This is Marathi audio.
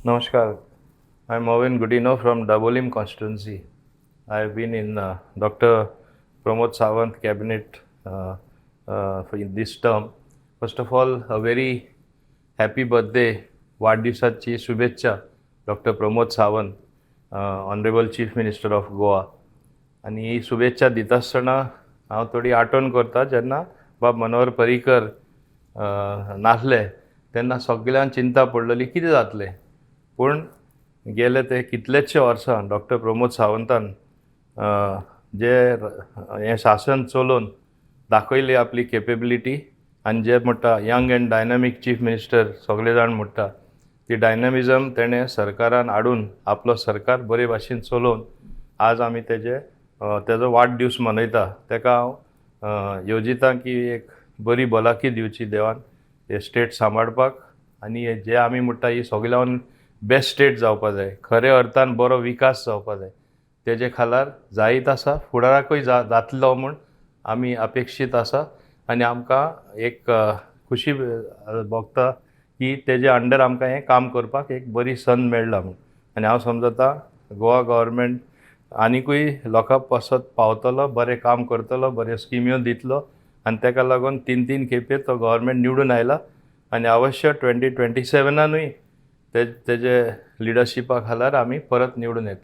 Namaskar. I'm Owen Goodino from Dabolim constituency. I've been in Dr. Pramod Sawant cabinet in this term. First of all, a very happy birthday, वाढदिवसाची शुभेच्छा doctor Pramod Sawant, honourable chief minister of Goa. आणि ही शुभेच्छा दिता आसतना हांव थोडी आठवण करता जेन्ना बाब मनोहर पर्रीकर नासले तेन्ना सगळ्यांक चिंता पडलेली कितें जातलें. पूण गेले ते कितलेशे वर्सां डॉक्टर प्रमोद सावंतान जे हें शासन चलोवन दाखयली आपली केपेबिलिटी आनी जे म्हणटा young end dynamic chief minister सगळे जाण म्हणटा ती डायनामिजम तेणें सरकारान हाडून आपलो सरकार बरे भाशेन चलोवन आज आमी तेजो वाडदीस मनयता. तेका हांव योजिता की एक बरी भलायकी दिवची देवान हे स्टेट सांबाळपाक आनी जे आमी म्हणटा ही सगळ्यान बेस्ट स्टेट जावपा जाय, खरे अर्थान बरो विकास जावपा जाय, तेजे खालार जायत आसा, फुडाराकूय जातलो म्हूण आमी अपेक्षीत आसा. आनी आमकां एक खुशी भोगता की तेजे अंडर आमकां हें काम करपाक एक बरी संद मेळ्ळा म्हूण. आनी हांव समजता गोवा गव्हर्मेंट आनिकूय लोकां पासत पावतलो, बरें काम करतलो, बऱ्यो स्किम्यो दितलो आनी तेका लागून 3 खेपे तो गव्हर्मेंट निवडून आयला. आनी अवश्य 2027 तेजे लिडरशिपा खालार आमी परत निवडून येतले.